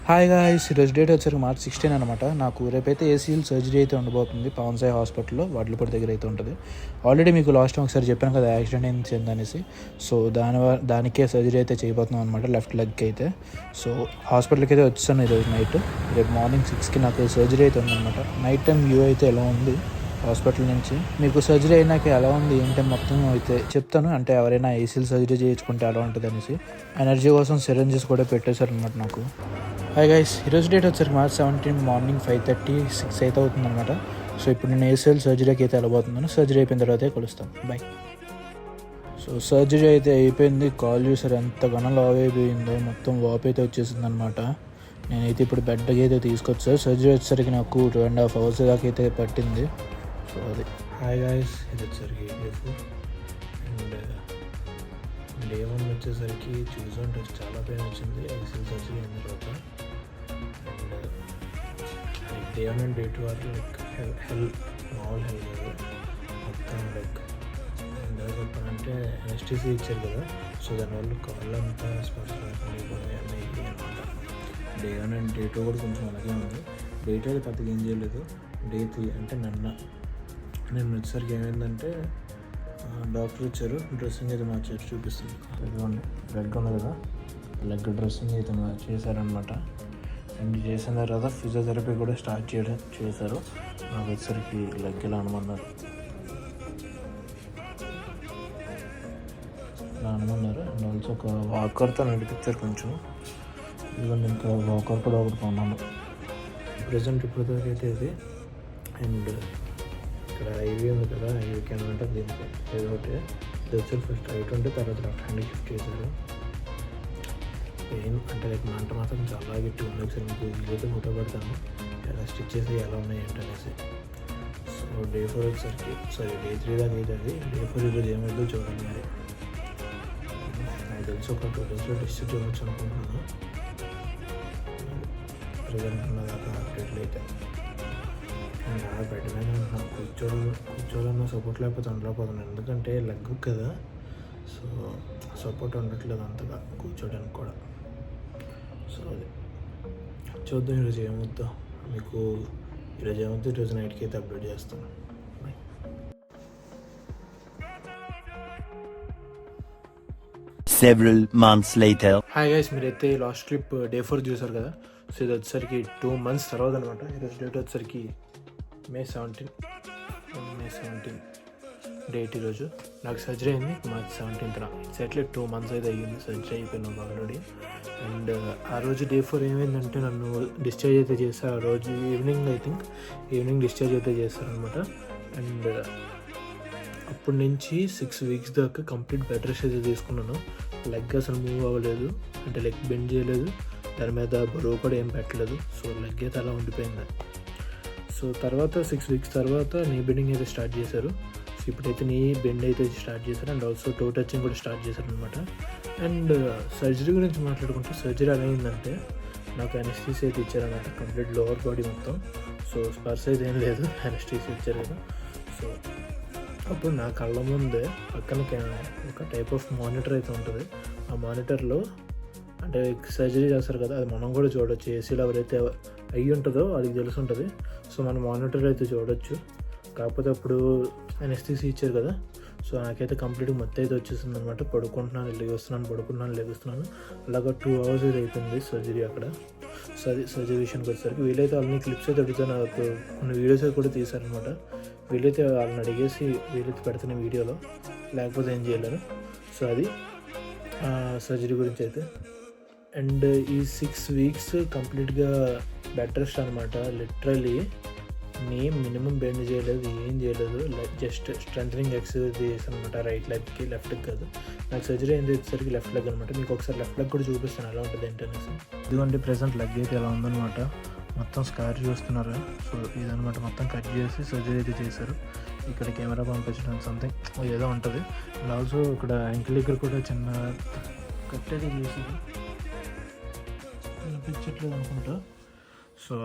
Hi guys, ఈరోజు date వచ్చారు March 16 అనమాట. నాకు రేపైతే ఏసీఎల్ సర్జరీ అయితే ఉండబోతుంది పవన్ సాయి హాస్పిటల్లో వాడ్లపూడి దగ్గర అయితే ఉంటుంది. ఆల్రెడీ మీకు లాస్ట్ టైం ఒకసారి చెప్పాను కదా యాక్సిడెంట్ అయింది అనేసి. సో దానికే సర్జరీ అయితే చేయబోతున్నాం అనమాట, లెఫ్ట్ లెగ్కి అయితే. సో హాస్పిటల్కి అయితే వచ్చాను ఈరోజు నైట్. రేపు మార్నింగ్ 6కి నాకు సర్జరీ అయితే ఉందన్నమాట. నైట్ టైం వ్యూ అయితే ఎలా ఉంది హాస్పిటల్ నుంచి, మీకు సర్జరీ అయినాక ఎలా ఉంది ఏంటంటే మొత్తం అయితే చెప్తాను. అంటే ఎవరైనా ఏసీఎల్ సర్జరీ చేయించుకుంటే ఎలా ఉంటుంది అనేసి. ఎనర్జీ కోసం సిరంజెస్ కూడా పెట్టేశారు అనమాట నాకు. హాయ్ గైస్, ఈరోజు డేట్ వచ్చరికి March 17 మార్నింగ్ 5:30, 6 అయితే అవుతుందన్నమాట. సో ఇప్పుడు నేను ఏసీఎల్ సర్జరీకి అయితే వెళ్ళబోతున్నాను. సర్జరీ అయిపోయిన తర్వాత కలుస్తాను. బాయ్. సో సర్జరీ అయితే అయిపోయింది. కాల్ చూసారు ఎంత గణం లావ్ అయిపోయిందో, మొత్తం వాపు అయితే వచ్చేసింది అనమాట. నేనైతే ఇప్పుడు బెడ్కి అయితే తీసుకొచ్చాను. సర్జరీ వచ్చేసరికి నాకు 2.5 hours దాకా అయితే పట్టింది. సో అది. హాయ్ గాయస్, ఇది వచ్చేసరికి డే 1 వచ్చేసరికి చూసుంటే చాలా పెయిన్ వచ్చింది ఏసీఎల్ సర్జరీ అయిన తర్వాత. And day 1 and day 2 are like hell మామూలు హెల్ కాదు, మొత్తం లైక్ ఎంత చెప్పాలంటే ఎనస్టీసీ ఇచ్చారు కదా. సో దానివల్ల కాళ్ళు అంతా స్పర్శ అయిపోయి అనమాట. డే 1 అండ్ డే 2 కూడా కొంచెం అలాగే ఉంది. డే 2 అయితే పెద్దగా ఏం చేయలేదు. డే 3 అంటే నేను వచ్చేసరికి ఏమైందంటే డాక్టర్ వచ్చారు, డ్రెస్సింగ్ అయితే మార్చారు. చూపిస్తుంది ఇదిగోండి, లెగ్ ఉంది కదా, లెగ్ డ్రెస్సింగ్ అయితే చేశారనమాట. అండ్ చేసిన తర్వాత ఫిజియోథెరపీ కూడా స్టార్ట్ చేశారు. నాకు వచ్చేసరికి లెగ్ ఇలా అనమన్నారు. అండ్ ఆల్సో ఒక వాకర్తో నడిపించారు కొంచెం. ఇదిగోండి, ఇంకా వాకర్ కూడా ఒకటి కొన్నాను. ప్రజెంట్ ఇప్పటిదాకా అయితే ఇది. అండ్ ఇక్కడ ఐవీ ఉంది కదా, ఐవీ క్యాన్ అంటే దీనికి ఏదో ఒకటి ఇది వచ్చారు. ఫస్ట్ రైట్ ఉంటే తర్వాత లెఫ్ట్ హ్యాండ్ షిఫ్ట్ చేశారు. పెయిన్ అంటే లైక్ మంట మాత్రం చాలా గట్టి ఉంది. ఒకసారి మీకు వీలైతే ఫోటో పెడతాను ఎలా స్టిచ్ చేసి ఎలా ఉన్నాయి ఏంటనేసి. సో డే 4 వచ్చేసరికి డే 3 దాకా అయితే అది. డే 4 ఈరోజు ఏమైందో చూడండి. మరి నాకు తెలిసి ఒక 2 daysలో డిశ్చార్జ్ అవ్వచ్చు అనుకుంటున్నాను. ప్రజెంట్ ఉన్నదాకా అప్డేట్లు అయితే. అండ్ ఆ బెడ్ మీద కూర్చోవాలన్న సపోర్ట్ లేకపోతే ఉండలేకపోతున్నాను, ఎందుకంటే లెగ్ కదా. సో సపోర్ట్ ఉండట్లేదు అంతగా కూర్చోడానికి కూడా. సో అది చూద్దాం ఈరోజు ఏమవుద్దో. మీకు ఈరోజు ఏమవుద్దో ఈరోజు నైట్కి అయితే అప్డేట్ చేస్తాను. Bye. Several months later. Hi guys, మీరైతే లాస్ట్ ట్రిప్ డే 4 చూసారు కదా. సో ఇది వచ్చేసరికి 2 months తర్వాత అనమాట. ఈరోజు డేట్ వచ్చేసరికి May 17 డేట్. ఈరోజు నాకు సర్జరీ అయింది March 17th. ఎగ్జాక్ట్లీ 2 months అయితే అయ్యింది సర్జరీ అయిపోయినాం ఆల్రెడీ. అండ్ ఆ రోజు డే 4 ఏమైందంటే నన్ను డిశ్చార్జ్ అయితే చేశారు. ఆ రోజు ఈవినింగ్ డిశ్చార్జ్ అయితే చేశారనమాట. అండ్ అప్పటి నుంచి 6 weeks దాకా కంప్లీట్ బెడ్ రెస్ట్ అయితే తీసుకున్నాను. లెగ్ అసలు మూవ్ అవ్వలేదు, అంటే లెగ్ బెండ్ చేయలేదు, దాని మీద బరువు కూడా ఏం పెట్టలేదు. సో లెగ్ అయితే అలా ఉండిపోయింది. సో తర్వాత 6 weeks తర్వాత నీ బెండింగ్ అయితే స్టార్ట్ చేశారు. సో ఇప్పుడైతే నీ బెండ్ అయితే స్టార్ట్ చేశారు. అండ్ ఆల్సో టో టచింగ్ కూడా స్టార్ట్ చేశారు అనమాట. అండ్ సర్జరీ గురించి మాట్లాడుకుంటే, సర్జరీ ఎలా అయిందంటే నాకు అనెస్థీసియా అయితే ఇచ్చారనమాట, కంప్లీట్ లోవర్ బాడీ మొత్తం. సో స్పర్శ అయితే ఏం లేదు, అనెస్థీసియా ఇచ్చారు కదా. సో అప్పుడు నా కళ్ళ ముందే పక్కన ఒక టైప్ ఆఫ్ మానిటర్ అయితే ఉంటుంది. ఆ మానిటర్లో అంటే సర్జరీ చేస్తారు కదా, అది మనం కూడా చూడొచ్చు. ఏసీలో ఎవరైతే అయ్యి ఉంటుందో అది తెలిసి ఉంటుంది. సో మన మానిటర్ అయితే చూడొచ్చు. కాకపోతే అప్పుడు అనెస్థీసియా ఇచ్చారు కదా. సో నాకైతే కంప్లీట్గా మొత్తం అయితే వచ్చేసింది అనమాట. పడుకుంటున్నాను లెగుస్తున్నాను. అలాగా 2 hours అయితే అయిపోయింది సర్జరీ అక్కడ. సో అది సర్జరీ విషయానికి వచ్చేసరికి వీలైతే వాళ్ళని క్లిప్స్ అయితే అడిగితే నాకు కొన్ని వీడియోస్ అయితే కూడా తీశారనమాట. వీలైతే వాళ్ళని అడిగేసి వీలైతే పెడుతున్న వీడియోలో, లేకపోతే ఏం చేయలేను. సో అది సర్జరీ గురించి అయితే. అండ్ ఈ 6 weeks కంప్లీట్గా బెడ్ రెస్ట్ అనమాట. లిటరలీ మినిమం బెండ్ చేయలేదు, ఏం చేయలేదు. జస్ట్ స్ట్రెంథనింగ్ ఎక్సర్సైజ్ చేశాను అనమాట. రైట్ లెగ్కి, లెఫ్ట్కి కాదు. నాకు సర్జరీ అయింది వచ్చేసరికి లెఫ్ట్ లెగ్ అనమాట. మీకు ఒకసారి లెఫ్ట్ లెగ్ కూడా చూపిస్తాను ఎలా ఉంటుంది ఏంటనేసి. ఇదిగోండి ప్రెసెంట్ లెగ్ అయితే ఎలా ఉందన్నమాట. మొత్తం స్కార్ చూస్తున్నారు. సో ఇదనమాట, మొత్తం కట్ చేసి సర్జరీ అయితే చేశారు. ఇక్కడ కెమెరా పంపించడం సంథింగ్ ఏదో ఉంటుంది. అండ్ ఆల్సో ఇక్కడ యాంకిల్ దగ్గర కూడా చిన్న కట్ అయితే చేశారు, కనిపించట్లేదు అనుకుంటా. సో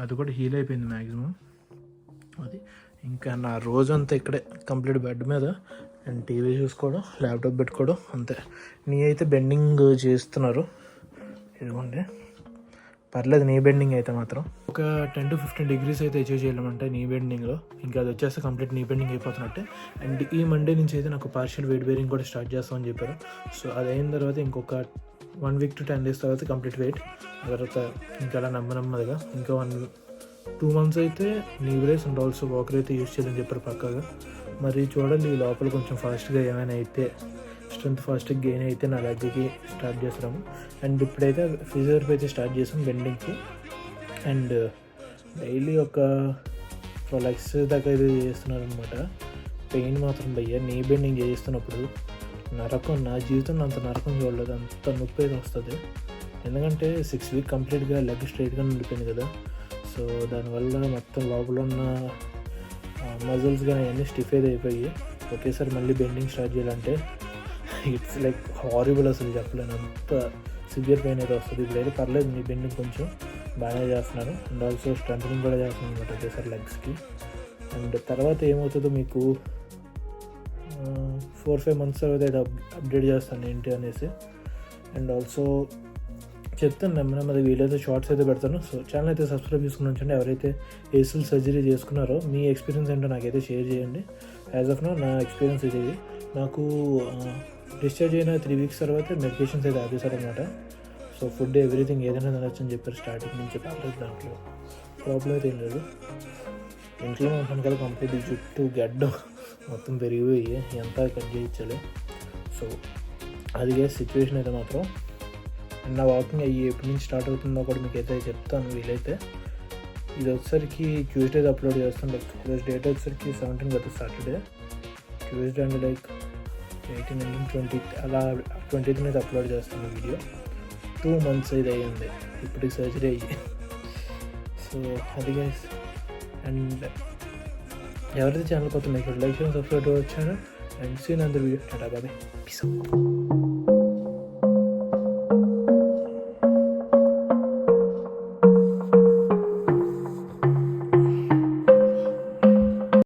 అది కూడా హీల్ అయిపోయింది మ్యాక్సిమం. అది ఇంకా నా రోజంతా ఇక్కడే కంప్లీట్ బెడ్ మీద అండ్ టీవీ చూసుకోవడం, ల్యాప్టాప్ పెట్టుకోవడం అంతే. నీ అయితే బెండింగ్ చేస్తున్నారు. ఇదిగోండి పర్లేదు నీ బెండింగ్ అయితే మాత్రం ఒక 10 to 15 degrees అయితే అచీవ్ చేయలేమంటే నీ బెండింగ్లో. ఇంకా అది వచ్చేస్తే కంప్లీట్ నీ బెండింగ్ అయిపోతున్నట్టే. అండ్ ఈ మండే నుంచి అయితే నాకు పార్షియల్ వెయిట్ బేరింగ్ కూడా స్టార్ట్ చేస్తామని చెప్పారు. సో అది అయిన తర్వాత ఇంకొక 1 week to 10 days తర్వాత కంప్లీట్ వెయిట్. ఆ తర్వాత ఇంకా అలా నెమ్మదిగా ఇంకా 2 months అయితే నీ బ్రేస్ అండ్ ఆల్సో వాకర్ అయితే యూజ్ చేయాలని చెప్పారు పక్కాగా. మరి చూడాలి ఈ లోపల కొంచెం ఫాస్ట్గా ఏమైనా అయితే స్ట్రెంత్ ఫాస్ట్గా గెయిన్ అయితే నా లెగ్కి స్టార్ట్ చేస్తాము. అండ్ ఇప్పుడైతే ఫిజియోథెరపీ అయితే స్టార్ట్ చేసాం బెండింగ్కి. అండ్ డైలీ ఒక 12 legs దాకా అయితే చేస్తున్నారు అనమాట. పెయిన్ మాత్రం భయ్య నీ బెండింగ్ చేస్తున్నప్పుడు నరకం, నా జీవితంలో అంత నరకం చూడలేదు, అంత నొప్పి అయితే వస్తుంది. ఎందుకంటే 6 weeks కంప్లీట్గా లెగ్ స్ట్రైట్గా ఉండిపోయింది కదా. సో దానివల్ల మొత్తం లోపల ఉన్న మజిల్స్ కానీ అవన్నీ స్టిఫ్ అయితే అయిపోయి ఒకేసారి మళ్ళీ బెండింగ్ స్టార్ట్ చేయాలంటే ఇట్స్ లైక్ హారిబుల్, అసలు చెప్పలేను, అంత సివియర్ పెయిన్ అయితే వస్తుంది. ఇప్పుడైతే పర్లేదు నీ బెండింగ్ కొంచెం బాగానే చేస్తున్నాను. అండ్ ఆల్సో స్ట్రెంథనింగ్ కూడా చేస్తున్నాను అనమాట ఒకేసారి లెగ్స్కి. అండ్ తర్వాత ఏమవుతుందో మీకు 4-5 months తర్వాత అయితే అప్డేట్ చేస్తాను ఏంటి అనేసి. అండ్ ఆల్సో చెప్తాను నెమ్మది వీలైతే షార్ట్స్ అయితే పెడతాను. సో ఛానల్ అయితే సబ్స్క్రైబ్ చేసుకుని ఉంచండి. ఎవరైతే ఏసీఎల్ సర్జరీ చేసుకున్నారో మీ ఎక్స్పీరియన్స్ ఏంటో నాకైతే షేర్ చేయండి. యాజ్ ఆఫ్ నో నా ఎక్స్పీరియన్స్ ఇది. నాకు డిశ్చార్జ్ అయిన 3 weeks తర్వాత మెడికేషన్స్ అయితే ఆపేశారనమాట. సో ఫుడ్ ఎవ్రీథింగ్ ఏదైనా తినొచ్చు అని చెప్పారు స్టార్టింగ్ నుంచి. పర్లేదు, దాంట్లో ప్రాబ్లం అయితే ఏం లేదు. ఇంట్లో ఉంటాను కదా, కంప్లీట్ జుట్టు గడ్డ మొత్తం పెరిగిపోయి ఎంత కట్ చేయించాలి. సో అది సిచ్యువేషన్ అయితే మాత్రం. అండ్ నా వాకింగ్ అయ్యి ఎప్పటి నుంచి స్టార్ట్ అవుతుందో కూడా మీకు అయితే చెప్తాను వీలైతే. ఇది వచ్చేసరికి ట్యూస్డే అప్లోడ్ చేస్తాను. లైక్ ఈరోజు డేట్ వచ్చేసరికి 17 కదా, Saturday. Tuesday and like 18 and 20 అలా 20th అయితే అప్లోడ్ చేస్తాను వీడియో. 2 months అయితే అయ్యింది ఇప్పటికి సర్జరీ అయ్యి. సో అది గైస్. అండ్ ఎవరైతే ఛానల్ కొత్త మీకు లైక్ చేయండి, సబ్స్క్రైబ్ వచ్చాను. అండ్ సీన్ అందరు వీడియో టాటా బాయ్, పీస్.